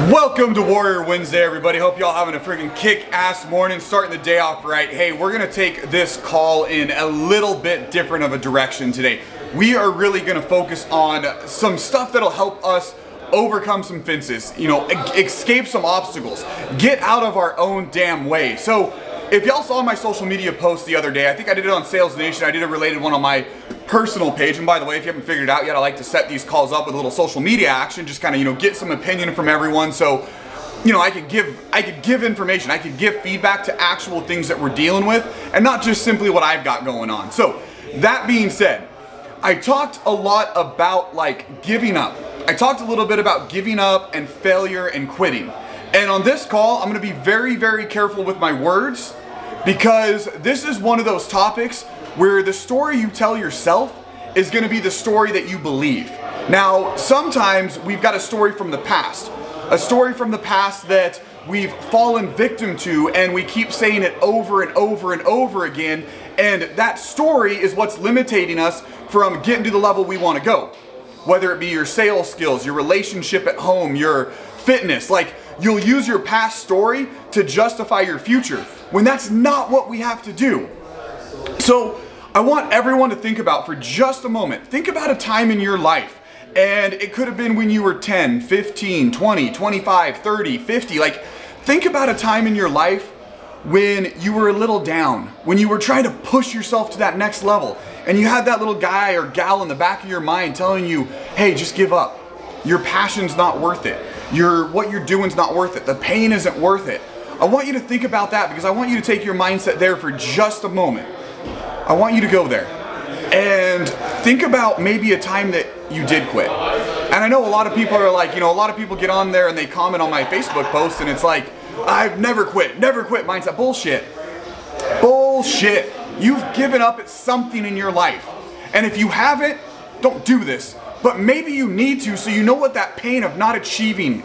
Welcome to Warrior Wednesday, everybody. Hope y'all having a freaking kick-ass morning, starting the day off right. Hey, we're gonna take this call in a little bit different of a direction today. We are really gonna focus on some stuff that'll help us overcome some fences, escape some obstacles, get out of our own damn way. So, if y'all saw my social media post the other day, I think I did it on Sales Nation, I did a related one on my personal page, and by the way, if you haven't figured it out yet, I like to set these calls up with a little social media action, just kind of, get some opinion from everyone, so, I could give information, I could give feedback to actual things that we're dealing with, and not just simply what I've got going on. So, that being said, I talked a lot about, giving up. I talked a little bit about giving up and failure and quitting. And on this call, I'm gonna be very, very careful with my words, because this is one of those topics where the story you tell yourself is gonna be the story that you believe. Now, sometimes we've got a story from the past that we've fallen victim to, and we keep saying it over and over and over again, and that story is what's limiting us from getting to the level we wanna go. Whether it be your sales skills, your relationship at home, your fitness, you'll use your past story to justify your future, when that's not what we have to do. So I want everyone to think about for just a moment, think about a time in your life, and it could have been when you were 10, 15, 20, 25, 30, 50, think about a time in your life when you were a little down, when you were trying to push yourself to that next level, and you had that little guy or gal in the back of your mind telling you, hey, just give up. Your passion's not worth it. What you're doing's not worth it. The pain isn't worth it. I want you to think about that, because I want you to take your mindset there for just a moment. I want you to go there and think about maybe a time that you did quit. And I know a lot of people are a lot of people get on there and they comment on my Facebook post and it's like, I've never quit mindset. Bullshit. Bullshit. You've given up at something in your life. And if you haven't, don't do this. But maybe you need to, so you know what that pain of not achieving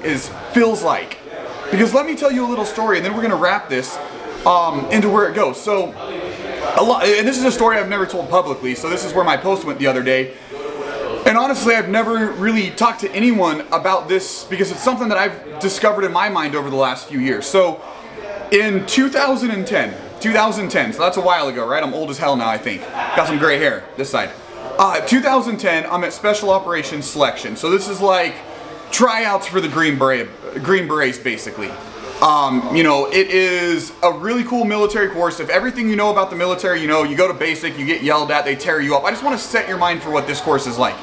feels like. Because let me tell you a little story, and then we're gonna wrap this into where it goes. So, and this is a story I've never told publicly, so this is where my post went the other day. And honestly, I've never really talked to anyone about this, because it's something that I've discovered in my mind over the last few years. So, in 2010, so that's a while ago, right? I'm old as hell now, I think. Got some gray hair, this side. 2010, I'm at Special Operations Selection. So this is like tryouts for the Green Berets, basically. It is a really cool military course. If everything you know about the military, you go to basic, you get yelled at, they tear you up. I just want to set your mind for what this course is like.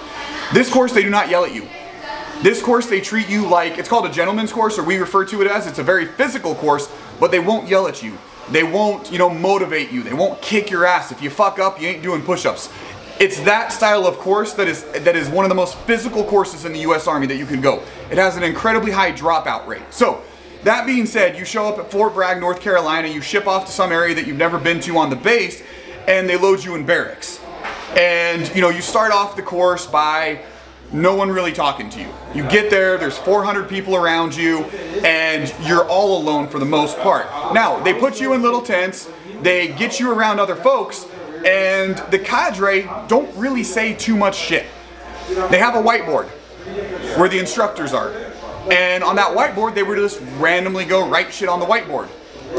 This course, they do not yell at you. This course, they treat you like, it's called a gentleman's course, or we refer to it as, it's a very physical course, but they won't yell at you. They won't, motivate you. They won't kick your ass. If you fuck up, you ain't doing push-ups. It's that style of course that is one of the most physical courses in the U.S. Army that you can go. It has an incredibly high dropout rate. So, that being said, you show up at Fort Bragg, North Carolina, you ship off to some area that you've never been to on the base, and they load you in barracks. And, you start off the course by no one really talking to you. You get there, there's 400 people around you, and you're all alone for the most part. Now, they put you in little tents, they get you around other folks, and the cadre don't really say too much shit. They have a whiteboard where the instructors are. And on that whiteboard, they would just randomly go write shit on the whiteboard.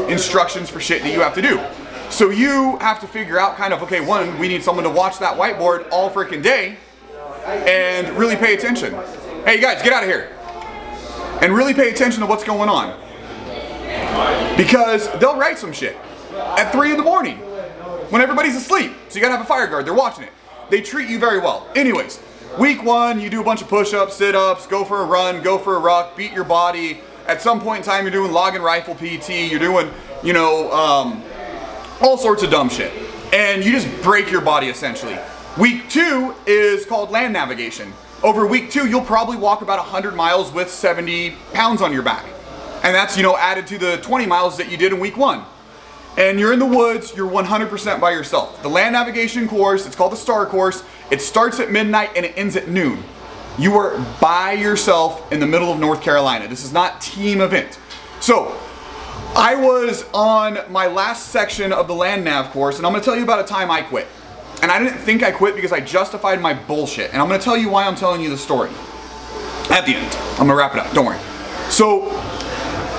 Instructions for shit that you have to do. So you have to figure out okay, one, we need someone to watch that whiteboard all freaking day and really pay attention. Hey, you guys, get out of here. And really pay attention to what's going on. Because they'll write some shit at 3 in the morning. When everybody's asleep, so you gotta have a fire guard, they're watching it. They treat you very well. Anyways, week 1, you do a bunch of push-ups, sit-ups, go for a run, go for a ruck, beat your body. At some point in time, you're doing log and rifle PT, you're doing, all sorts of dumb shit. And you just break your body, essentially. Week 2 is called land navigation. Over week 2, you'll probably walk about 100 miles with 70 pounds on your back. And that's, added to the 20 miles that you did in week 1. And you're in the woods, you're 100% by yourself. The land navigation course, it's called the STAR course, it starts at midnight and it ends at noon. You are by yourself in the middle of North Carolina. This is not team event. So, I was on my last section of the land nav course, and I'm gonna tell you about a time I quit. And I didn't think I quit because I justified my bullshit. And I'm gonna tell you why I'm telling you the story. At the end, I'm gonna wrap it up, don't worry. So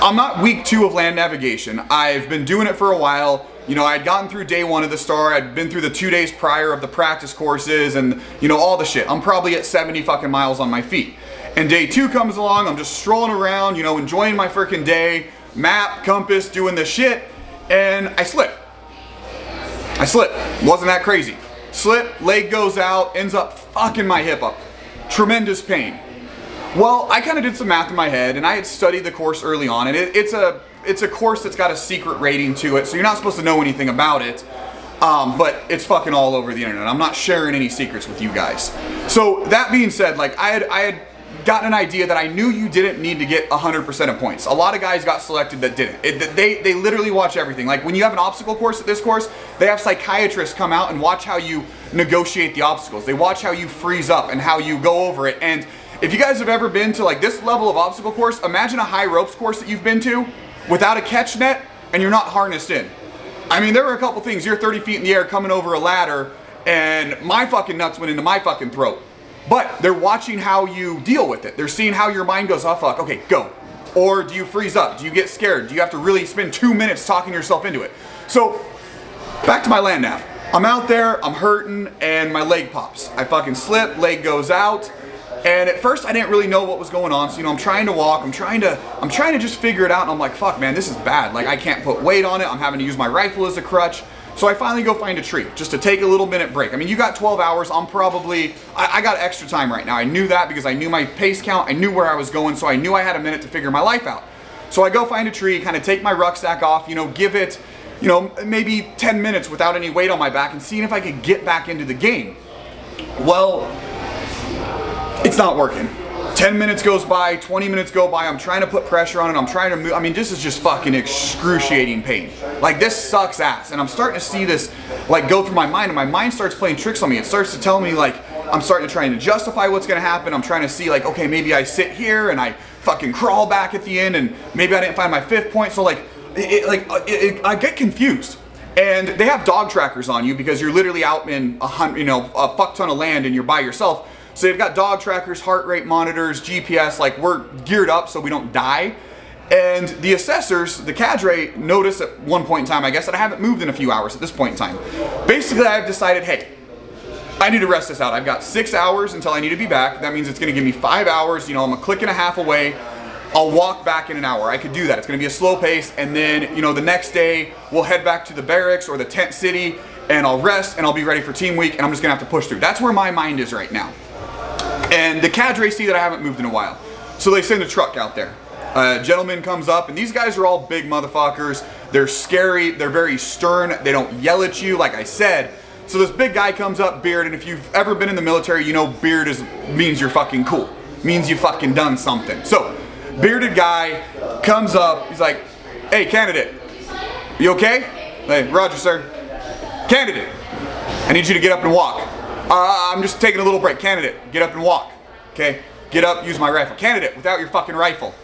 I'm not week 2 of land navigation. I've been doing it for a while. You know, I'd gotten through day 1 of the star. I'd been through the 2 days prior of the practice courses and, you know, all the shit. I'm probably at 70 fucking miles on my feet. And day 2 comes along, I'm just strolling around, you know, enjoying my freaking day, map, compass, doing this shit, and I slip. Wasn't that crazy. Slip, leg goes out, ends up fucking my hip up. Tremendous pain. Well, I kind of did some math in my head, and I had studied the course early on, and it's a course that's got a secret rating to it, so you're not supposed to know anything about it, but it's fucking all over the internet. I'm not sharing any secrets with you guys. So that being said, like I had gotten an idea that I knew you didn't need to get 100% of points. A lot of guys got selected that didn't. They literally watch everything. Like when you have an obstacle course at this course, they have psychiatrists come out and watch how you negotiate the obstacles. They watch how you freeze up and how you go over it. And if you guys have ever been to like this level of obstacle course, imagine a high ropes course that you've been to without a catch net and you're not harnessed in. I mean, there were a couple things. You're 30 feet in the air coming over a ladder and my fucking nuts went into my fucking throat. But they're watching how you deal with it. They're seeing how your mind goes, oh fuck, okay, go. Or do you freeze up? Do you get scared? Do you have to really spend 2 minutes talking yourself into it? So, back to my land nav. I'm out there, I'm hurting, and my leg pops. I fucking slip, leg goes out. And at first I didn't really know what was going on, so you know, I'm trying to walk, I'm trying to just figure it out, and I'm like, fuck man, this is bad. Like I can't put weight on it, I'm having to use my rifle as a crutch. So I finally go find a tree, just to take a little minute break. I mean, you got 12 hours, I got extra time right now. I knew that because I knew my pace count, I knew where I was going, so I knew I had a minute to figure my life out. So I go find a tree, kind of take my rucksack off, you know, give it, you know, maybe 10 minutes without any weight on my back and seeing if I could get back into the game. Well, it's not working. 10 minutes goes by, 20 minutes go by, I'm trying to put pressure on it, I'm trying to move. I mean, this is just fucking excruciating pain. Like, this sucks ass. And I'm starting to see this, like, go through my mind, and my mind starts playing tricks on me. It starts to tell me, like, I'm starting to try to justify what's gonna happen. I'm trying to see, like, okay, maybe I sit here and I fucking crawl back at the end, and maybe I didn't find my 5th point. So, like, I get confused. And they have dog trackers on you because you're literally out in a fuck ton of land and you're by yourself. So they've got dog trackers, heart rate monitors, GPS, like we're geared up so we don't die. And the assessors, the cadre, notice at one point in time, I guess, that I haven't moved in a few hours at this point in time. Basically, I've decided, hey, I need to rest this out. I've got 6 hours until I need to be back. That means it's gonna give me 5 hours. You know, I'm a click and a half away. I'll walk back in an hour. I could do that. It's gonna be a slow pace. And then, you know, the next day, we'll head back to the barracks or the tent city and I'll rest and I'll be ready for team week and I'm just gonna have to push through. That's where my mind is right now. And the cadre see that I haven't moved in a while. So they send a truck out there. A gentleman comes up, and these guys are all big motherfuckers. They're scary, they're very stern, they don't yell at you, like I said. So this big guy comes up, beard, and if you've ever been in the military, you know beard means you're fucking cool. Means you fucking done something. So, bearded guy comes up, he's like, hey, candidate, you okay? Hey, roger, sir. Candidate, I need you to get up and walk. I'm just taking a little break. Candidate, get up and walk. Okay? Get up, use my rifle. Candidate, without your fucking rifle.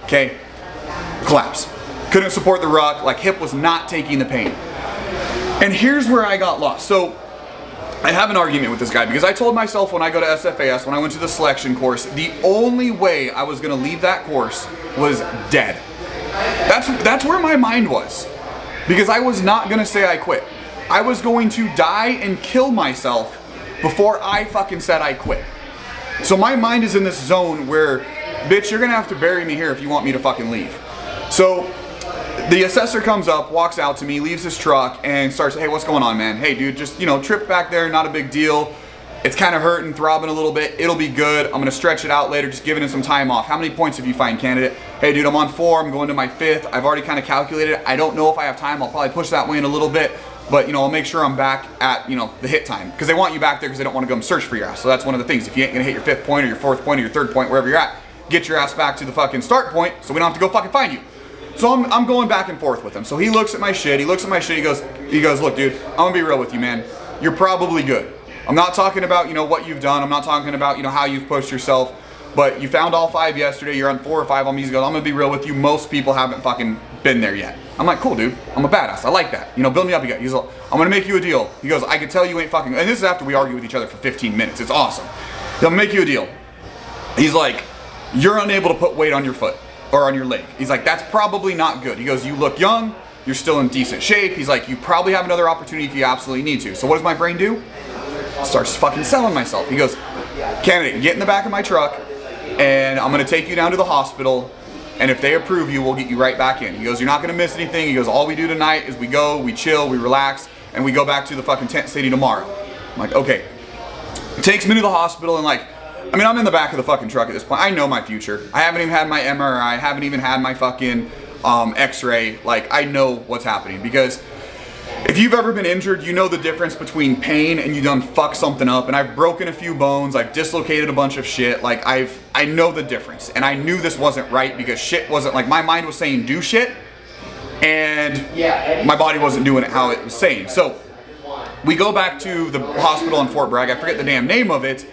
Okay? Collapse. Couldn't support the ruck, like hip was not taking the pain. And here's where I got lost. So, I have an argument with this guy because I told myself when I go to SFAS, when I went to the selection course, the only way I was gonna leave that course was dead. That's where my mind was. Because I was not gonna say I quit. I was going to die and kill myself before I fucking said I quit. So my mind is in this zone where, bitch, you're gonna have to bury me here if you want me to fucking leave. So the assessor comes up, walks out to me, leaves his truck, and starts, hey, what's going on, man? Hey, dude, just, you know, trip back there, not a big deal. It's kind of hurting, throbbing a little bit. It'll be good. I'm gonna stretch it out later, just giving it some time off. How many points have you find, candidate? Hey, dude, I'm on 4, I'm going to my 5th. I've already kind of calculated it. I don't know if I have time. I'll probably push that way in a little bit. But, you know, I'll make sure I'm back at, you know, the hit time. Because they want you back there because they don't want to come search for your ass. So that's one of the things. If you ain't going to hit your 5th point or your 4th point or your 3rd point, wherever you're at, get your ass back to the fucking start point so we don't have to go fucking find you. So I'm going back and forth with him. So he looks at my shit. He goes, look, dude, I'm going to be real with you, man. You're probably good. I'm not talking about, you know, what you've done. I'm not talking about, you know, how you've pushed yourself. But you found all 5 yesterday. You're on 4 or 5 on me. He goes, I'm going to be real with you. Most people haven't fucking been there yet. I'm like, cool, dude. I'm a badass. I like that. You know, build me up again. He's like, I'm going to make you a deal. He goes, I can tell you ain't fucking... And this is after we argue with each other for 15 minutes. It's awesome. He'll make you a deal. He's like, you're unable to put weight on your foot. or on your leg. He's like, that's probably not good. He goes, you look young, you're still in decent shape. He's like, you probably have another opportunity if you absolutely need to. So what does my brain do? Starts fucking selling myself. He goes, candidate, get in the back of my truck and I'm gonna take you down to the hospital, and if they approve you, we'll get you right back in. He goes, you're not gonna miss anything. He goes, all we do tonight is we go, we chill, we relax, and we go back to the fucking tent city tomorrow. I'm like, okay. Takes me to the hospital, and like, I mean, I'm in the back of the fucking truck at this point. I know my future. I haven't even had my MRI, haven't even had my fucking x-ray. Like, I know what's happening, because if you've ever been injured, you know the difference between pain and you done fuck something up. And I've broken a few bones, I've dislocated a bunch of shit. Like, I know the difference, and I knew this wasn't right, because shit wasn't, like, my mind was saying do shit, and my body wasn't doing it how it was saying. So we go back to the hospital in Fort Bragg. I forget the damn name of it.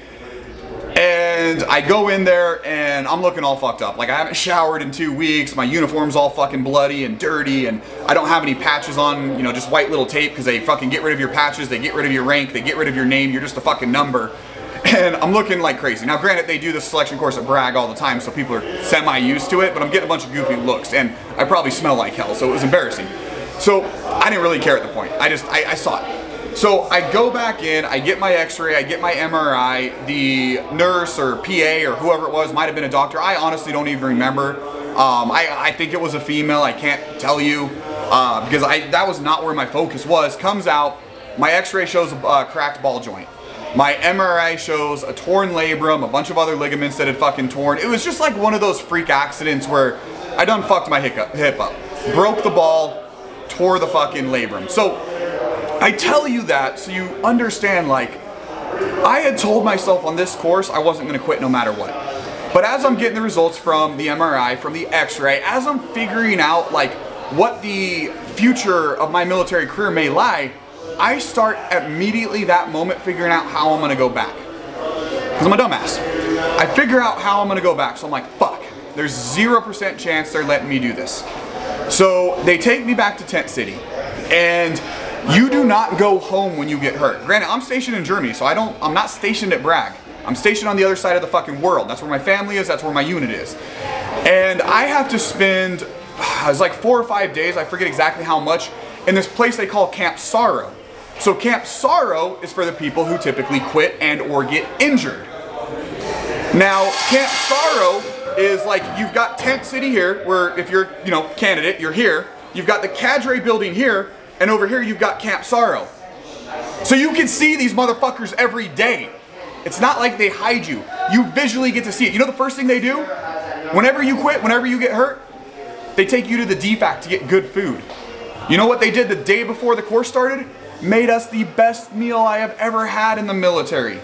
And I go in there and I'm looking all fucked up. Like, I haven't showered in 2 weeks. My uniform's all fucking bloody and dirty, and I don't have any patches on, you know, just white little tape, because they fucking get rid of your patches, they get rid of your rank, they get rid of your name, you're just a fucking number. And I'm looking like crazy. Now granted, they do this selection course at Bragg all the time, so people are semi-used to it, but I'm getting a bunch of goofy looks, and I probably smell like hell, so it was embarrassing. So I didn't really care at the point. I saw it. So I go back in, I get my x-ray, I get my MRI, the nurse or PA or whoever it was, might have been a doctor, I honestly don't even remember. I think it was a female, I can't tell you, because that was not where my focus was. Comes out, my x-ray shows a cracked ball joint. My MRI shows a torn labrum, a bunch of other ligaments that had fucking torn. It was just like one of those freak accidents where I done fucked my hip up. Broke the ball, tore the fucking labrum. So I tell you that so you understand, like, I had told myself on this course I wasn't going to quit no matter what. But as I'm getting the results from the MRI, from the x-ray, as I'm figuring out, like, what the future of my military career may lie, I start immediately that moment figuring out how I'm going to go back. Because I'm a dumbass. I figure out how I'm going to go back. So I'm like, fuck, there's 0% chance they're letting me do this. So they take me back to Tent City, and you do not go home when you get hurt. Granted, I'm stationed in Germany, so I'm not stationed at Bragg. I'm stationed on the other side of the fucking world. That's where my family is, that's where my unit is. And I have to spend, it's like 4 or 5 days, I forget exactly how much, in this place they call Camp Sorrow. So Camp Sorrow is for the people who typically quit and or get injured. Now, Camp Sorrow is like, you've got Tent City here, where if you're, you know, candidate, you're here. You've got the cadre building here, and over here you've got Camp Sorrow. So you can see these motherfuckers every day. It's not like they hide you. You visually get to see it. You know the first thing they do? Whenever you quit, whenever you get hurt, they take you to the DFAC to get good food. You know what they did the day before the course started? Made us the best meal I have ever had in the military.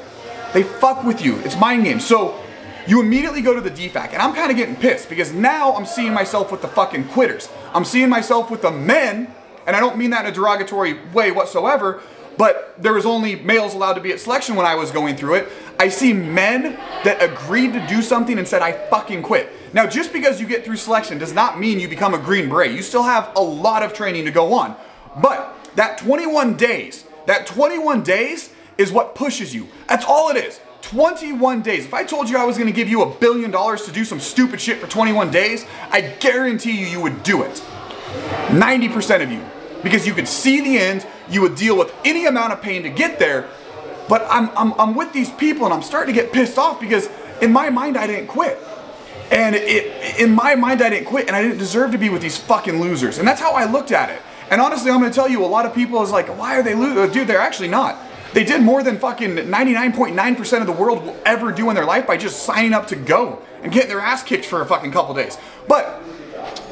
They fuck with you. It's mind games. So you immediately go to the DFAC, and I'm kind of getting pissed, because now I'm seeing myself with the fucking quitters. I'm seeing myself with the men. And I don't mean that in a derogatory way whatsoever, but there was only males allowed to be at selection when I was going through it. I see men that agreed to do something and said, I fucking quit. Now, just because you get through selection does not mean you become a Green Beret. You still have a lot of training to go on. But that 21 days is what pushes you. That's all it is. 21 days. If I told you I was going to give you $1 billion to do some stupid shit for 21 days, I guarantee you would do it. 90% of you, because you could see the end, you would deal with any amount of pain to get there. But I'm with these people, and I'm starting to get pissed off, because in my mind I didn't quit, and in my mind I didn't quit, and I didn't deserve to be with these fucking losers. And that's how I looked at it. And honestly, I'm going to tell you, a lot of people is like, why are they losing? Dude, they're actually not. They did more than fucking 99.9% of the world will ever do in their life by just signing up to go and getting their ass kicked for a fucking couple days. But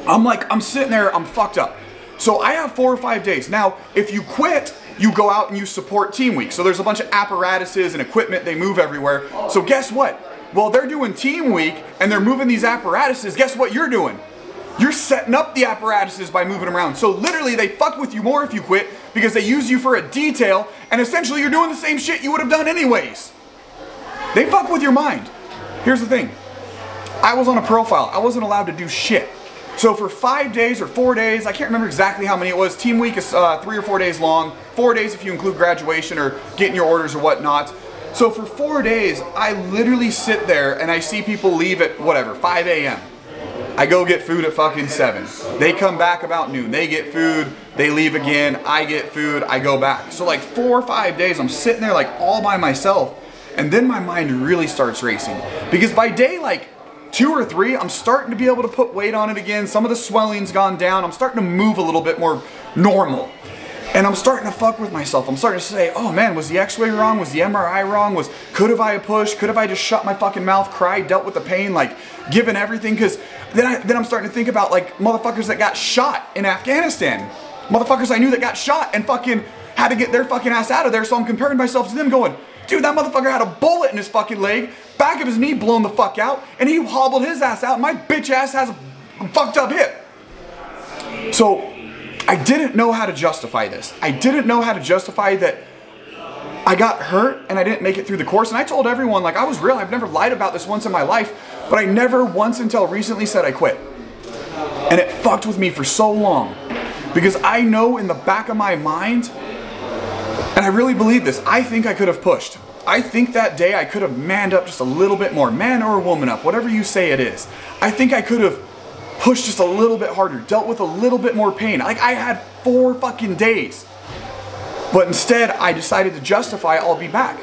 I'm like, I'm sitting there, I'm fucked up. So I have 4 or 5 days. Now, if you quit, you go out and you support Team Week. So there's a bunch of apparatuses and equipment, they move everywhere. So guess what? Well, they're doing Team Week and they're moving these apparatuses. Guess what you're doing? You're setting up the apparatuses by moving them around. So literally, they fuck with you more if you quit, because they use you for a detail, and essentially you're doing the same shit you would have done anyways. They fuck with your mind. Here's the thing. I was on a profile. I wasn't allowed to do shit. So for 5 days or 4 days, I can't remember exactly how many it was. Team Week is 3 or 4 days long. 4 days if you include graduation or getting your orders or whatnot. So for 4 days, I literally sit there and I see people leave at whatever, 5 a.m. I go get food at fucking 7. They come back about noon. They get food, they leave again, I get food, I go back. So like 4 or 5 days, I'm sitting there like all by myself. And then my mind really starts racing. Because by day like 2 or 3, I'm starting to be able to put weight on it again. Some of the swelling's gone down. I'm starting to move a little bit more normal. And I'm starting to fuck with myself. I'm starting to say, oh man, was the x-ray wrong? Was the MRI wrong? Could have I pushed? Could have I just shut my fucking mouth, cried, dealt with the pain, like given everything? Because then I'm starting to think about like motherfuckers that got shot in Afghanistan. Motherfuckers I knew that got shot and fucking had to get their fucking ass out of there. So I'm comparing myself to them going, dude, that motherfucker had a bullet in his fucking leg, back of his knee blown the fuck out, and he hobbled his ass out, and my bitch ass has a fucked up hip. So I didn't know how to justify this. I didn't know how to justify that I got hurt and I didn't make it through the course. And I told everyone, like, I was real. I've never lied about this once in my life, but I never once until recently said I quit. And it fucked with me for so long because I know in the back of my mind, and I really believe this, I think I could have pushed. I think that day I could have manned up just a little bit more, man or woman up, whatever you say it is. I think I could have pushed just a little bit harder, dealt with a little bit more pain. Like I had 4 fucking days. But instead, I decided to justify I'll be back.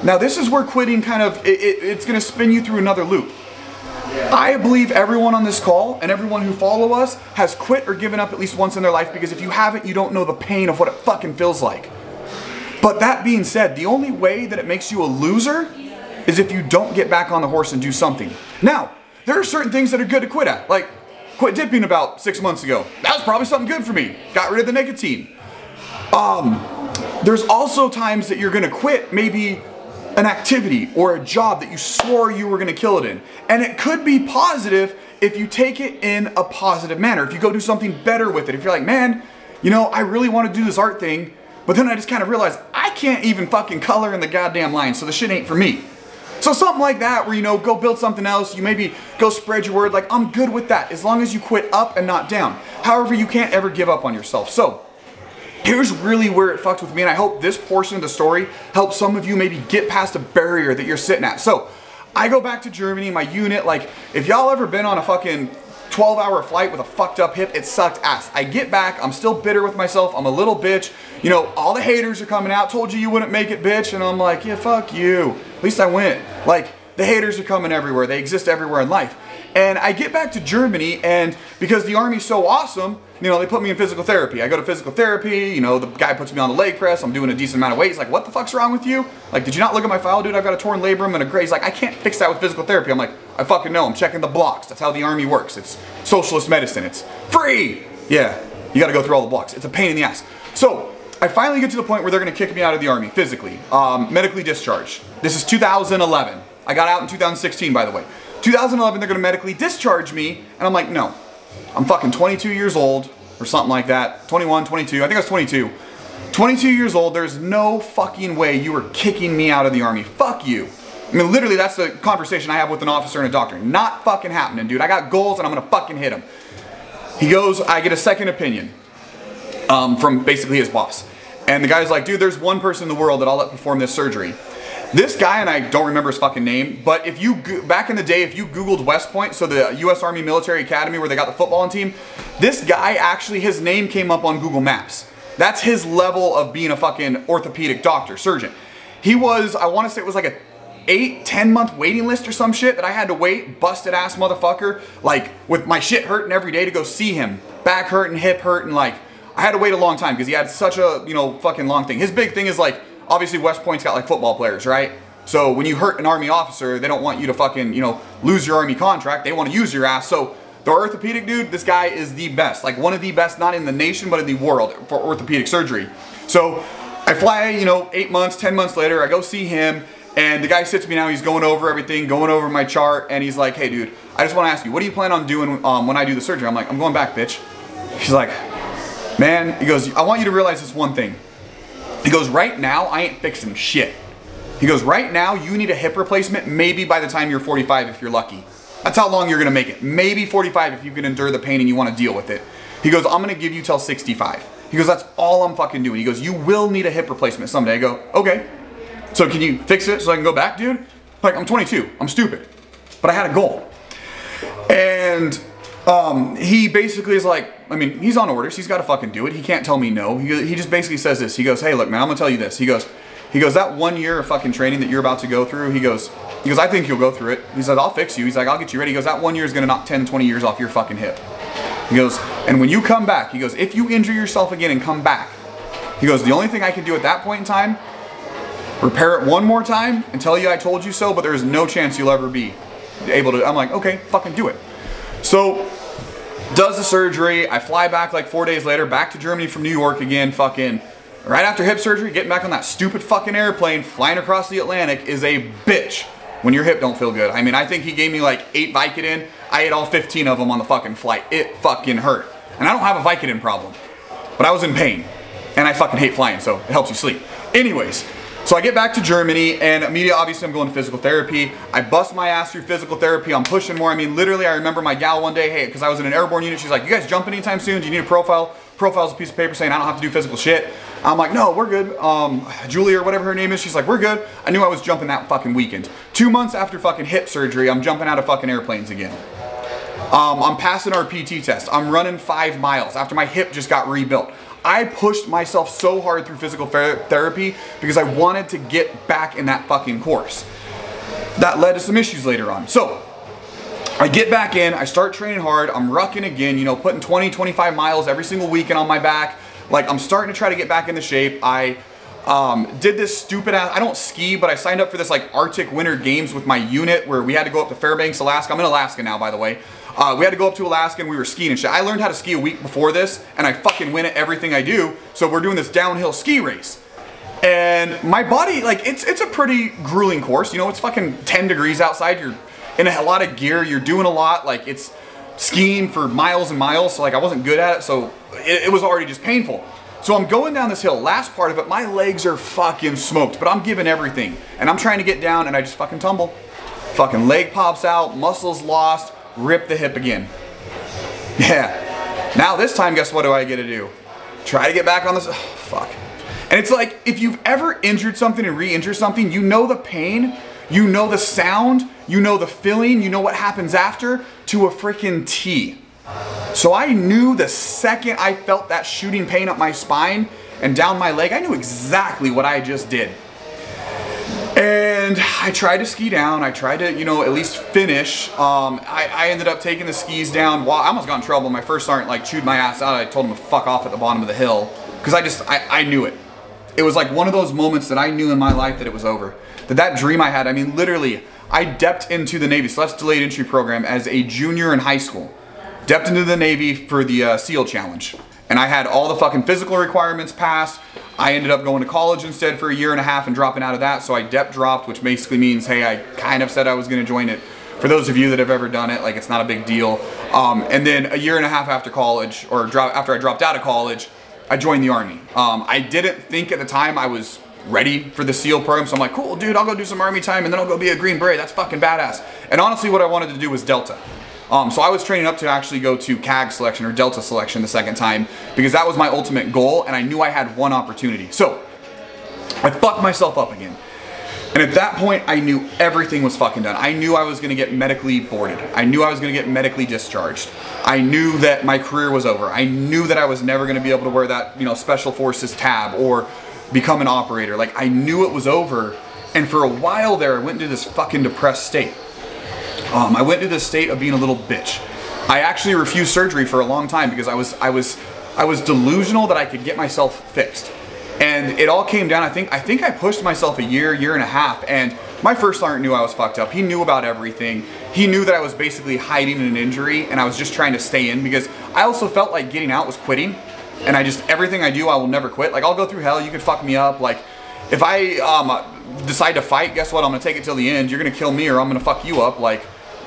Now this is where quitting kind of, it's gonna spin you through another loop. I believe everyone on this call and everyone who follow us has quit or given up at least once in their life, because if you haven't, you don't know the pain of what it fucking feels like. But that being said, the only way that it makes you a loser is if you don't get back on the horse and do something. Now, there are certain things that are good to quit at, like quit dipping about 6 months ago. That was probably something good for me. Got rid of the nicotine. There's also times that you're gonna quit maybe an activity or a job that you swore you were gonna kill it in. And it could be positive if you take it in a positive manner. If you go do something better with it. If you're like, man, you know, I really want to do this art thing, but then I just kind of realized I can't even fucking color in the goddamn line, so the shit ain't for me. So something like that where, you know, go build something else, you maybe go spread your word, like I'm good with that as long as you quit up and not down. However, you can't ever give up on yourself. So here's really where it fucked with me, and I hope this portion of the story helps some of you maybe get past a barrier that you're sitting at. So I go back to Germany, my unit, like if y'all ever been on a fucking 12-hour flight with a fucked up hip, it sucked ass. I get back, I'm still bitter with myself, I'm a little bitch. You know, all the haters are coming out, told you wouldn't make it, bitch, and I'm like, yeah, fuck you. At least I went. Like, the haters are coming everywhere, they exist everywhere in life. And I get back to Germany, and because the Army's so awesome, you know, they put me in physical therapy. I go to physical therapy, you know, the guy puts me on the leg press, I'm doing a decent amount of weight. He's like, what the fuck's wrong with you? Like, did you not look at my file, dude? I've got a torn labrum and a gray. He's like, I can't fix that with physical therapy. I'm like, I fucking know, I'm checking the blocks. That's how the Army works. It's socialist medicine, it's free. Yeah, you gotta go through all the blocks. It's a pain in the ass. So, I finally get to the point where they're gonna kick me out of the Army, physically, medically discharged. This is 2011. I got out in 2016, by the way. 2011, they're gonna medically discharge me, and I'm like, no. I'm fucking 22 years old, or something like that. 21, 22, I think I was 22. 22 years old, there's no fucking way you are kicking me out of the Army. Fuck you. I mean, literally, that's the conversation I have with an officer and a doctor. Not fucking happening, dude. I got goals, and I'm gonna fucking hit them. He goes, I get a second opinion from basically his boss. And the guy's like, dude, there's one person in the world that I'll let perform this surgery. This guy, and I don't remember his fucking name, but if you, back in the day, if you Googled West Point, so the US Army Military Academy where they got the footballing team, this guy actually, his name came up on Google Maps. That's his level of being a fucking orthopedic doctor, surgeon. He was, I want to say it was like a 8-10 month waiting list or some shit that I had to wait, busted ass motherfucker, like with my shit hurting every day to go see him. Back hurting, hip hurting, like I had to wait a long time because he had such a, you know, fucking long thing. His big thing is like, obviously West Point's got like football players, right? So when you hurt an Army officer, they don't want you to fucking, you know, lose your Army contract. They want to use your ass. So the orthopedic dude, this guy is the best. Like one of the best, not in the nation, but in the world for orthopedic surgery. So I fly, you know, 8 months, 10 months later, I go see him, and the guy sits me down, he's going over everything, going over my chart, and he's like, hey dude, I just want to ask you, what do you plan on doing when I do the surgery? I'm like, I'm going back, bitch. He's like, man, he goes, I want you to realize this one thing. He goes, right now, I ain't fixing shit. He goes, right now, you need a hip replacement maybe by the time you're 45 if you're lucky. That's how long you're gonna make it. Maybe 45 if you can endure the pain and you wanna deal with it. He goes, I'm gonna give you till 65. He goes, that's all I'm fucking doing. He goes, you will need a hip replacement someday. I go, okay. So can you fix it so I can go back, dude? Like, I'm 22, I'm stupid. But I had a goal. And he basically is like, I mean, he's on orders. He's got to fucking do it. He can't tell me no. He just basically says this. He goes, hey, look, man, I'm gonna tell you this. He goes, that 1 year of fucking training that you're about to go through, he goes, I think you'll go through it. He says, I'll fix you. He's like, I'll get you ready. He goes, that 1 year is gonna knock 10, 20 years off your fucking hip. He goes, and when you come back, he goes, if you injure yourself again and come back, he goes, the only thing I can do at that point in time, repair it one more time and tell you I told you so, but there is no chance you'll ever be able to. I'm like, okay, fucking do it. So, does the surgery. I fly back like 4 days later, back to Germany from New York again, fucking right after hip surgery, getting back on that stupid fucking airplane, flying across the Atlantic is a bitch when your hip don't feel good. I mean, I think he gave me like 8 Vicodin. I ate all 15 of them on the fucking flight. It fucking hurt. And I don't have a Vicodin problem, but I was in pain. And I fucking hate flying, so it helps you sleep. Anyways, so I get back to Germany and immediately, obviously, I'm going to physical therapy. I bust my ass through physical therapy. I'm pushing more. I mean, literally, I remember my gal one day, hey, because I was in an airborne unit, she's like, you guys jump anytime soon? Do you need a profile? Profile's a piece of paper saying I don't have to do physical shit. I'm like, no, we're good. Julie or whatever her name is, she's like, we're good. I knew I was jumping that fucking weekend. 2 months after fucking hip surgery, I'm jumping out of fucking airplanes again. I'm passing our PT test. I'm running 5 miles after my hip just got rebuilt. I pushed myself so hard through physical therapy because I wanted to get back in that fucking course. That led to some issues later on. So, I get back in, I start training hard, I'm rucking again, you know, putting 20, 25 miles every single weekend on my back. Like, I'm starting to try to get back into shape. I did this stupid ass, I don't ski, but I signed up for this like Arctic Winter Games with my unit where we had to go up to Fairbanks, Alaska. I'm in Alaska now, by the way. We had to go up to Alaska and we were skiing and shit. I learned how to ski a week before this and I fucking win at everything I do. So we're doing this downhill ski race. And my body, like, it's a pretty grueling course. You know, it's fucking 10 degrees outside. You're in a lot of gear. You're doing a lot. Like, it's skiing for miles and miles. So, like, I wasn't good at it. So it was already just painful. So I'm going down this hill. Last part of it, my legs are fucking smoked. But I'm giving everything. And I'm trying to get down and I just fucking tumble. Fucking leg pops out. Muscles lost. Rip the hip again. Yeah. Now this time, guess what do I get to do? Try to get back on this. Oh, fuck. And it's like, if you've ever injured something and re-injured something, you know the pain, you know the sound, you know the feeling, you know what happens after, to a freaking T. So I knew the second I felt that shooting pain up my spine and down my leg, I knew exactly what I just did. And I tried to ski down. I tried to, you know, at least finish. I ended up taking the skis down. Well, I almost got in trouble. My first sergeant like chewed my ass out. I told him to fuck off at the bottom of the hill because I knew it. It was like one of those moments that I knew in my life that it was over. That dream I had. I mean, literally, I depped into the Navy, Select Delayed Entry program as a junior in high school. Depped into the Navy for the SEAL Challenge. And I had all the fucking physical requirements passed. I ended up going to college instead for a year and a half and dropping out of that. So I dep dropped, which basically means, hey, I kind of said I was going to join it. For those of you that have ever done it, like, it's not a big deal. And then a year and a half after college, or after I dropped out of college, I joined the Army. I didn't think at the time I was ready for the SEAL program. So I'm like, cool, dude, I'll go do some Army time and then I'll go be a Green Beret. That's fucking badass. And honestly, what I wanted to do was Delta. So I was training up to actually go to CAG selection or Delta selection the second time because that was my ultimate goal and I knew I had one opportunity. So I fucked myself up again. And at that point, I knew everything was fucking done. I knew I was gonna get medically boarded. I knew I was gonna get medically discharged. I knew that my career was over. I knew that I was never gonna be able to wear that, you know, Special Forces tab or become an operator. Like, I knew it was over. And for a while there, I went into this fucking depressed state. I went into this state of being a little bitch. I actually refused surgery for a long time because I was delusional that I could get myself fixed. And it all came down, I think I pushed myself a year and a half, and my first sergeant knew I was fucked up. He knew about everything. He knew that I was basically hiding an injury and I was just trying to stay in because I also felt like getting out was quitting. And everything I do, I will never quit. Like, I'll go through hell, you can fuck me up. Like, if I decide to fight, guess what? I'm gonna take it till the end. You're gonna kill me or I'm gonna fuck you up. Like,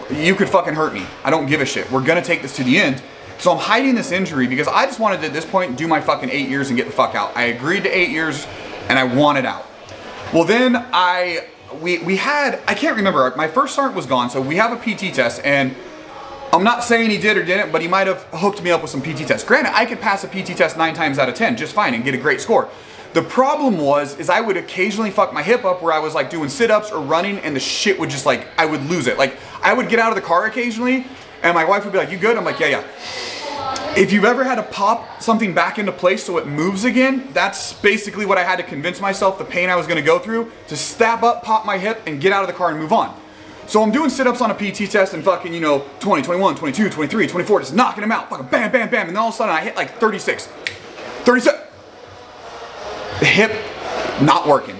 you could fucking hurt me. I don't give a shit. We're gonna take this to the end. So I'm hiding this injury because I just wanted to, at this point, do my fucking 8 years and get the fuck out. I agreed to 8 years and I wanted out. Well, then we had, I can't remember, my first sergeant was gone, so we have a PT test, and I'm not saying he did or didn't, but he might have hooked me up with some PT tests. Granted, I could pass a PT test 9 times out of 10 just fine and get a great score. The problem is I would occasionally fuck my hip up where I was like doing sit-ups or running and the shit would just like, I would lose it. Like, I would get out of the car occasionally And my wife would be like, you good? I'm like, yeah, yeah. If you've ever had to pop something back into place so it moves again, that's basically what I had to convince myself the pain I was gonna go through, to stab up, pop my hip, and get out of the car and move on. So I'm doing sit-ups on a PT test and fucking, you know, 20, 21, 22, 23, 24, just knocking them out, fucking bam, bam, bam, and then all of a sudden I hit like 36. 37. The hip, not working.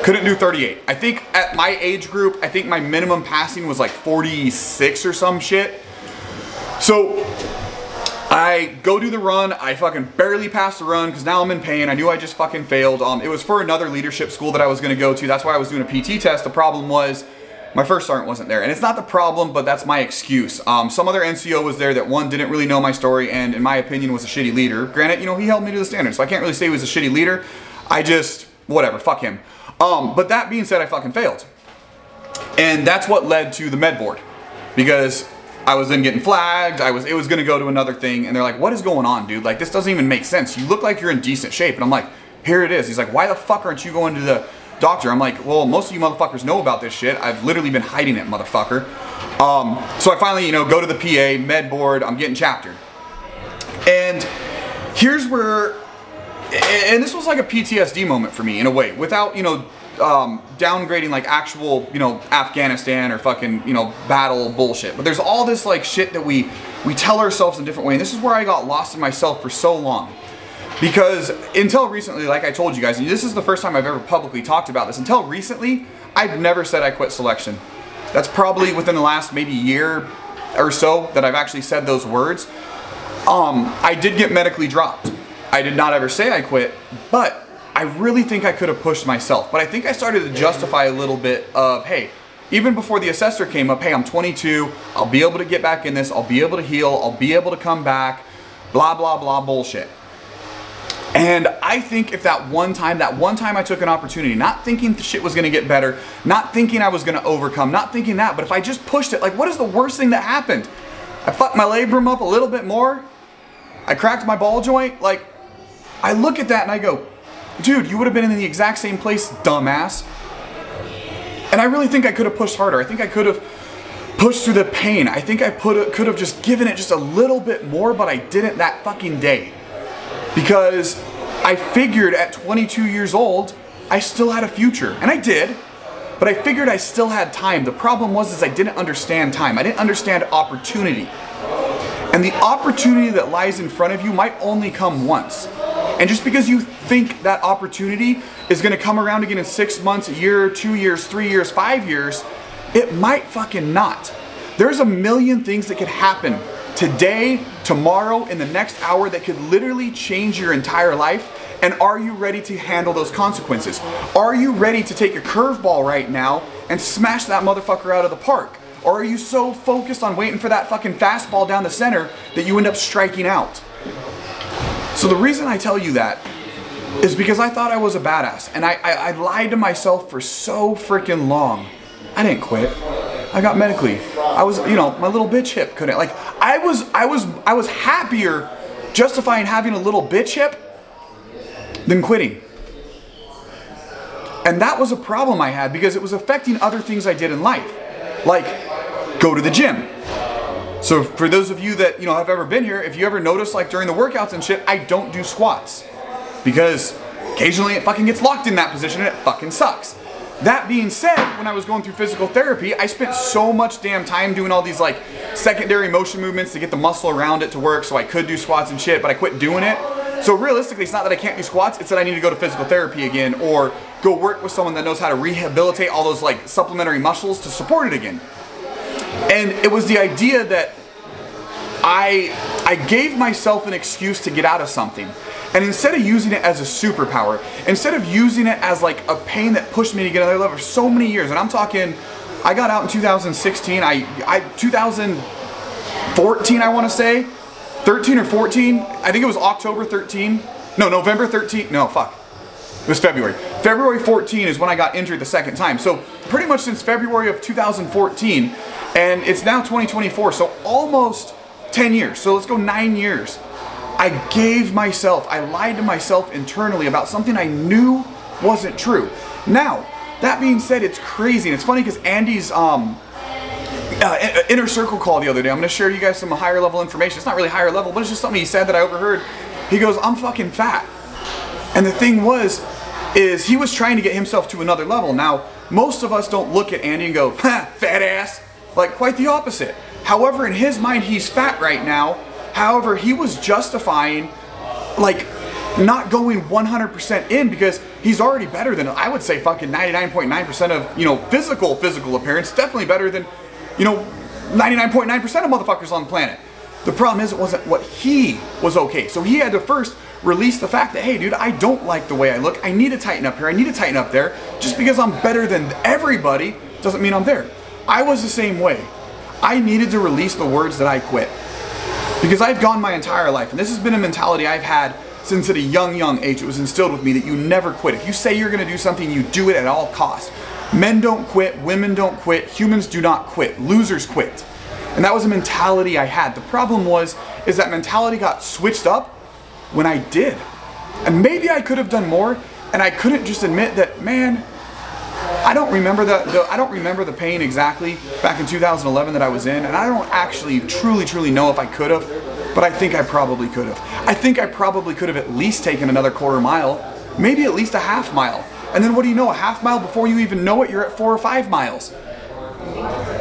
Couldn't do 38. I think at my age group, I think my minimum passing was like 46 or some shit. So I go do the run, I fucking barely passed the run because now I'm in pain. I knew I just fucking failed. It was for another leadership school that I was gonna go to. That's why I was doing a PT test. The problem was my first sergeant wasn't there. And it's not the problem, but that's my excuse. Some other NCO was there that, one, didn't really know my story and in my opinion was a shitty leader. Granted, you know, he held me to the standard, so I can't really say he was a shitty leader. I just, whatever, fuck him. But that being said, I fucking failed. And that's what led to the med board. Because I was then getting flagged, it was gonna go to another thing, and they're like, what is going on, dude? Like, this doesn't even make sense. You look like you're in decent shape. And I'm like, here it is. He's like, why the fuck aren't you going to the doctor? I'm like, well, most of you motherfuckers know about this shit. I've literally been hiding it, motherfucker. So I finally, you know, go to the PA, med board, I'm getting chaptered. And here's where, and this was like a PTSD moment for me in a way, without, you know, downgrading like actual, you know, Afghanistan or fucking, you know, battle bullshit. But there's all this like shit that we tell ourselves in a different way. And this is where I got lost in myself for so long. Because until recently, like I told you guys, and this is the first time I've ever publicly talked about this, until recently, I've never said I quit selection. That's probably within the last maybe year or so that I've actually said those words. I did get medically dropped. I did not ever say I quit, but I really think I could have pushed myself. But I think I started to justify a little bit of, hey, even before the assessor came up, hey, I'm 22, I'll be able to get back in this, I'll be able to heal, I'll be able to come back, blah, blah, blah bullshit. And I think if that one time I took an opportunity, not thinking the shit was gonna get better, not thinking I was gonna overcome, not thinking that, but if I just pushed it, like what is the worst thing that happened? I fucked my labrum up a little bit more, I cracked my ball joint, like, I look at that and I go, dude, you would have been in the exact same place, dumbass. And I really think I could have pushed harder. I think I could have pushed through the pain. I think I could have just given it just a little bit more, but I didn't that fucking day. Because I figured at 22 years old, I still had a future. And I did, but I figured I still had time. The problem was I didn't understand time. I didn't understand opportunity. And the opportunity that lies in front of you might only come once. And just because you think that opportunity is gonna come around again in 6 months, a year, 2 years, 3 years, 5 years, it might fucking not. There's a million things that could happen today, tomorrow, in the next hour that could literally change your entire life. And are you ready to handle those consequences? Are you ready to take a curveball right now and smash that motherfucker out of the park? Or are you so focused on waiting for that fucking fastball down the center that you end up striking out? So the reason I tell you that is because I thought I was a badass, and I lied to myself for so freaking long. I didn't quit. I got medically. I was, you know, my little bitch hip couldn't, like, I was happier justifying having a little bitch hip than quitting. And that was a problem I had because it was affecting other things I did in life. Like, go to the gym. So for those of you that, you know, have ever been here, if you ever notice, like during the workouts and shit, I don't do squats because occasionally it fucking gets locked in that position and it fucking sucks. That being said, when I was going through physical therapy, I spent so much damn time doing all these like secondary motion movements to get the muscle around it to work so I could do squats and shit, but I quit doing it. So realistically, it's not that I can't do squats, it's that I need to go to physical therapy again or go work with someone that knows how to rehabilitate all those like supplementary muscles to support it again. And it was the idea that I gave myself an excuse to get out of something. And instead of using it as a superpower, instead of using it as like a pain that pushed me to get another level for so many years, and I'm talking, I got out in 2016, 2014 I want to say, 13 or 14, I think it was October 13, no, November 13, no, fuck. It was February. February 14 is when I got injured the second time. So pretty much since February of 2014, and it's now 2024, so almost 10 years. So let's go 9 years. I lied to myself internally about something I knew wasn't true. Now, that being said, it's crazy. And it's funny because Andy's inner circle call the other day. I'm gonna share you guys some higher level information. It's not really higher level, but it's just something he said that I overheard. He goes, I'm fucking fat. And the thing is he was trying to get himself to another level. Now, most of us don't look at Andy and go, ha, fat ass. Like, quite the opposite. However, in his mind, he's fat right now. However, he was justifying, like, not going 100% in because he's already better than, I would say, fucking 99.9% of, you know, physical appearance. Definitely better than, you know, 99.9% of motherfuckers on the planet. The problem is it wasn't what he was okay. So he had to first release the fact that, hey dude, I don't like the way I look. I need to tighten up here. I need to tighten up there. Just because I'm better than everybody doesn't mean I'm there. I was the same way. I needed to release the words that I quit. Because I've gone my entire life, and this has been a mentality I've had since at a young age. It was instilled with me that you never quit. If you say you're gonna do something, you do it at all costs. Men don't quit, women don't quit, humans do not quit, losers quit. And that was a mentality I had. The problem is that mentality got switched up when I did. And maybe I could have done more, and I couldn't just admit that, man, I don't remember the pain exactly back in 2011 that I was in, and I don't actually truly know if I could have, but I think I probably could have. I think I probably could have at least taken another quarter mile, maybe at least a half mile. And then what do you know, a half mile before you even know it, you're at 4 or 5 miles.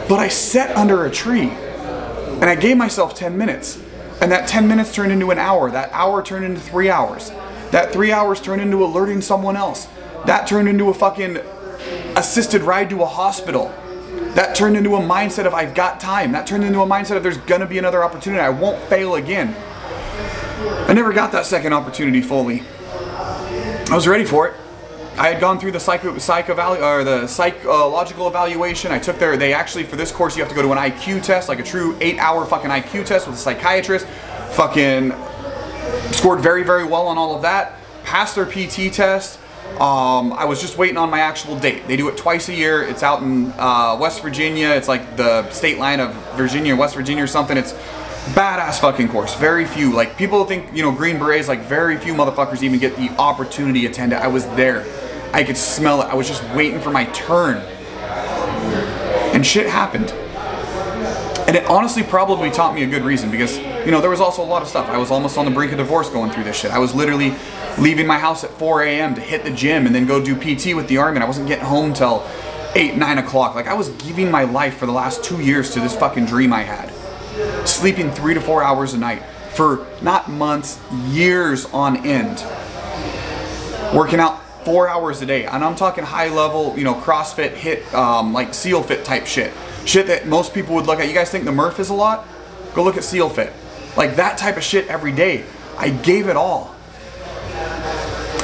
But I sat under a tree, and I gave myself 10 minutes. And that 10 minutes turned into an hour. That hour turned into 3 hours. That 3 hours turned into alerting someone else. That turned into a fucking assisted ride to a hospital. That turned into a mindset of I've got time. That turned into a mindset of there's gonna be another opportunity. I won't fail again. I never got that second opportunity fully. I was ready for it. I had gone through the psychological evaluation. I took they actually, for this course, you have to go to an IQ test, like a true 8-hour fucking IQ test with a psychiatrist. Fucking scored very well on all of that. Passed their PT test. I was just waiting on my actual date. They do it twice a year. It's out in West Virginia. It's like the state line of Virginia, West Virginia or something. It's badass fucking course. Very few, like people think, you know, Green Berets, like very few motherfuckers even get the opportunity to attend it. I was there. I could smell it. I was just waiting for my turn. And shit happened. And it honestly probably taught me a good reason because, you know, there was also a lot of stuff. I was almost on the brink of divorce going through this shit. I was literally leaving my house at 4 a.m. to hit the gym and then go do PT with the Army. And I wasn't getting home till 8, 9 o'clock. Like I was giving my life for the last 2 years to this fucking dream I had. Sleeping 3 to 4 hours a night for not months, years on end. Working out 4 hours a day, and I'm talking high level, you know, CrossFit, HIIT, like SEAL Fit type shit. Shit that most people would look at. You guys think the Murph is a lot? Go look at SEAL Fit. Like that type of shit every day. I gave it all.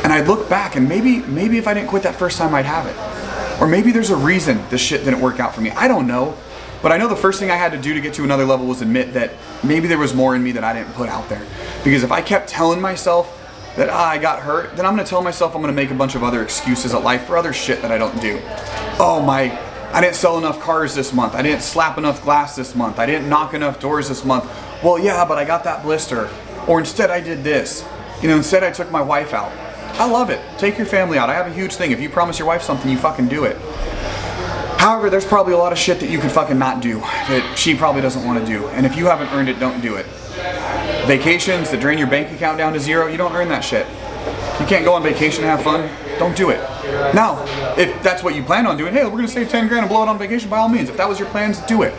And I look back and maybe if I didn't quit that first time, I'd have it. Or maybe there's a reason this shit didn't work out for me. I don't know. But I know the first thing I had to do to get to another level was admit that maybe there was more in me that I didn't put out there. Because if I kept telling myself that I got hurt, then I'm gonna tell myself I'm gonna make a bunch of other excuses at life for other shit that I don't do. Oh I didn't sell enough cars this month. I didn't slap enough glass this month. I didn't knock enough doors this month. Well, yeah, but I got that blister. Or instead I did this. You know, instead I took my wife out. I love it. Take your family out. I have a huge thing. If you promise your wife something, you fucking do it. However, there's probably a lot of shit that you could fucking not do that she probably doesn't want to do. And if you haven't earned it, don't do it. Vacations that drain your bank account down to 0, you don't earn that shit. You can't go on vacation and have fun, don't do it. Now, if that's what you plan on doing, hey, we're gonna save 10 grand and blow it on vacation, by all means. If that was your plans, do it.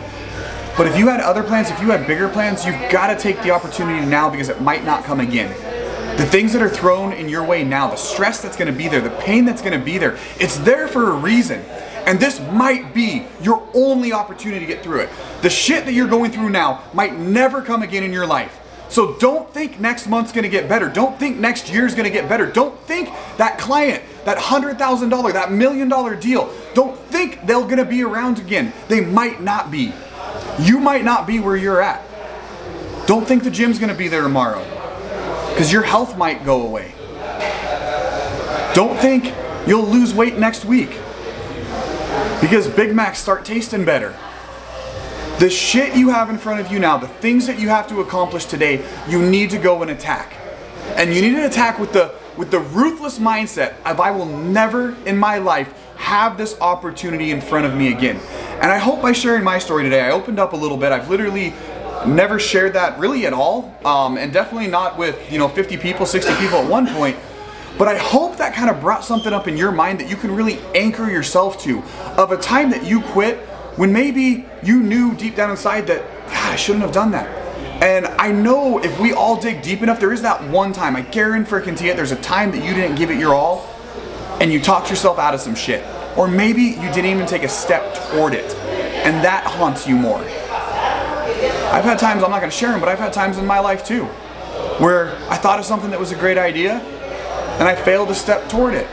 But if you had other plans, if you had bigger plans, you've gotta take the opportunity now because it might not come again. The things that are thrown in your way now, the stress that's gonna be there, the pain that's gonna be there, it's there for a reason. And this might be your only opportunity to get through it. The shit that you're going through now might never come again in your life. So don't think next month's gonna get better. Don't think next year's gonna get better. Don't think that client, that $100,000, that $1 million deal, don't think they're gonna be around again. They might not be. You might not be where you're at. Don't think the gym's gonna be there tomorrow, because your health might go away. Don't think you'll lose weight next week, because Big Macs start tasting better. The shit you have in front of you now, the things that you have to accomplish today, you need to go and attack. And you need to attack with the ruthless mindset of I will never in my life have this opportunity in front of me again. And I hope by sharing my story today, I opened up a little bit. I've literally never shared that really at all, and definitely not with 50 people, 60 people at one point. But I hope that kind of brought something up in your mind that you can really anchor yourself to, of a time that you quit when maybe you knew deep down inside that, God, I shouldn't have done that. And I know if we all dig deep enough, there is that one time, I guarantee it, there's a time that you didn't give it your all and you talked yourself out of some shit. Or maybe you didn't even take a step toward it, and that haunts you more. I've had times, I'm not gonna share them, but I've had times in my life too, where I thought of something that was a great idea, and I failed to step toward it.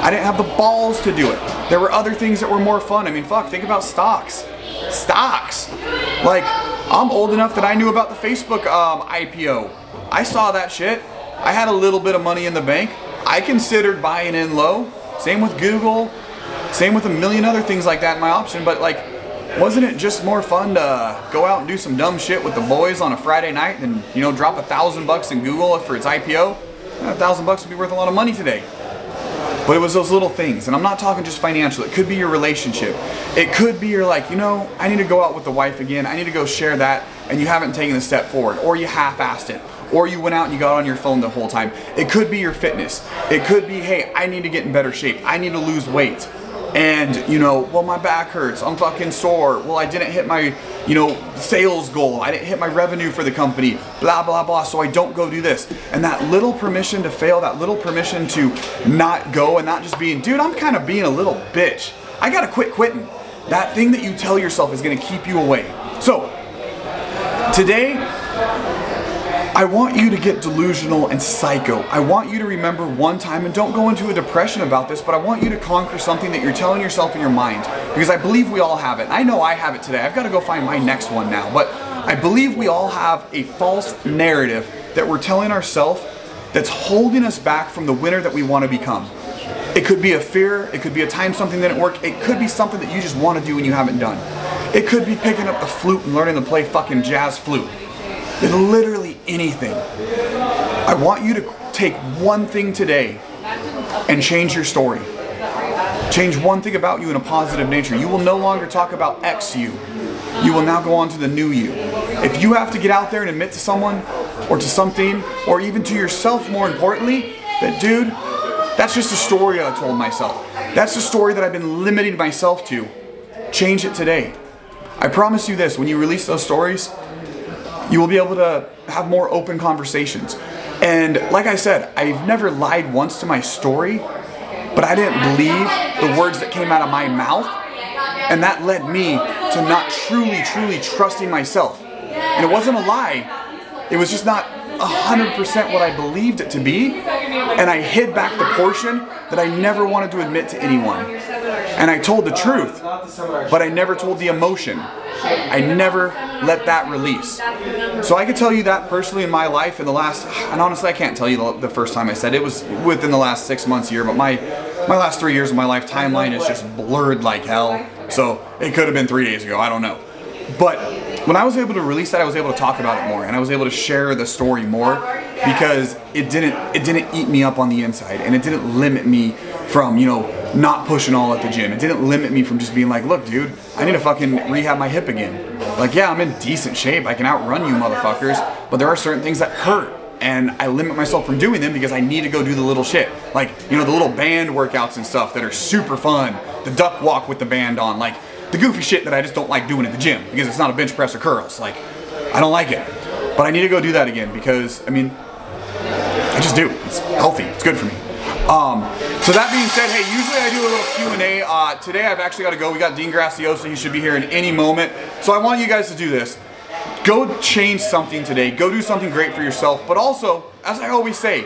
I didn't have the balls to do it. There were other things that were more fun. I mean, fuck, think about stocks. Stocks. Like, I'm old enough that I knew about the Facebook IPO. I saw that shit. I had a little bit of money in the bank. I considered buying in low. Same with Google. Same with a million other things like that in my option. But like, wasn't it just more fun to go out and do some dumb shit with the boys on a Friday night than, drop $1,000 in Google for its IPO? $1,000 would be worth a lot of money today. But it was those little things, and I'm not talking just financial. It could be your relationship. It could be you're like, I need to go out with the wife again. I need to go share that, and you haven't taken the step forward, or you half-assed it, or you went out and you got on your phone the whole time. It could be your fitness. It could be, hey, I need to get in better shape. I need to lose weight. And, well, my back hurts. I'm fucking sore. Well, I didn't hit my, sales goal. I didn't hit my revenue for the company. Blah, blah, blah. So I don't go do this. And that little permission to fail, that little permission to not go and not just being, dude, I'm kind of being a little bitch. I got to quit quitting. That thing that you tell yourself is going to keep you away. So, today, I want you to get delusional and psycho. I want you to remember one time, and don't go into a depression about this, but I want you to conquer something that you're telling yourself in your mind, because I believe we all have it. I know I have it today. I've got to go find my next one now, but I believe we all have a false narrative that we're telling ourselves that's holding us back from the winner that we want to become. It could be a fear, it could be a time something didn't work, it could be something that you just want to do and you haven't done. It could be picking up the flute and learning to play fucking jazz flute. It's literally anything. I want you to take one thing today and change your story. Change one thing about you in a positive nature. You will no longer talk about X you. You will now go on to the new you. If you have to get out there and admit to someone or to something, or even to yourself more importantly, that dude, that's just a story I told myself. That's the story that I've been limiting myself to. Change it today. I promise you this, when you release those stories, you will be able to have more open conversations. And like I said, I've never lied once to my story, but I didn't believe the words that came out of my mouth. And that led me to not truly trusting myself. And it wasn't a lie. It was just not 100% what I believed it to be. And I hid back the portion that I never wanted to admit to anyone. And I told the truth, but I never told the emotion. I never let that release. So I could tell you that personally in my life in the last, and honestly I can't tell you the first time I said it was within the last 6 months, year, but my last 3 years of my life timeline is just blurred like hell. So it could have been 3 days ago, I don't know. But when I was able to release that, I was able to talk about it more, and I was able to share the story more, because it didn't eat me up on the inside, and it didn't limit me from, not pushing all at the gym. It didn't limit me from just being like, look, dude, I need to fucking rehab my hip again. Like, yeah, I'm in decent shape. I can outrun you motherfuckers, but there are certain things that hurt, and I limit myself from doing them because I need to go do the little shit. Like, the little band workouts and stuff that are super fun. The duck walk with the band on. Like, the goofy shit that I just don't like doing at the gym because it's not a bench press or curls. Like, I don't like it. But I need to go do that again because, I just do. It's healthy. It's good for me. So that being said, hey, usually I do a little Q&A. Today I've actually got to go. We got Dean Graciosa. He should be here in any moment. So I want you guys to do this. Go change something today. Go do something great for yourself. But also, as I always say,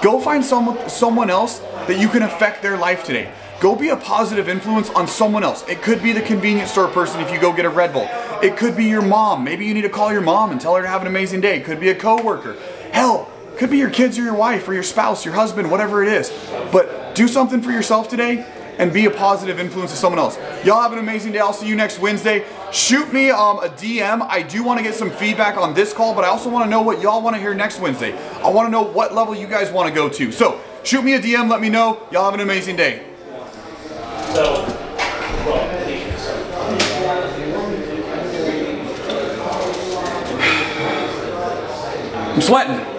go find someone else that you can affect their life today. Go be a positive influence on someone else. It could be the convenience store person if you go get a Red Bull. It could be your mom. Maybe you need to call your mom and tell her to have an amazing day. It could be a coworker. Hell, it could be your kids or your wife or your spouse, your husband, whatever it is. But do something for yourself today and be a positive influence to someone else. Y'all have an amazing day. I'll see you next Wednesday. Shoot me a DM. I do want to get some feedback on this call, but I also want to know what y'all want to hear next Wednesday. I want to know what level you guys want to go to. So shoot me a DM. Let me know. Y'all have an amazing day. I'm sweating.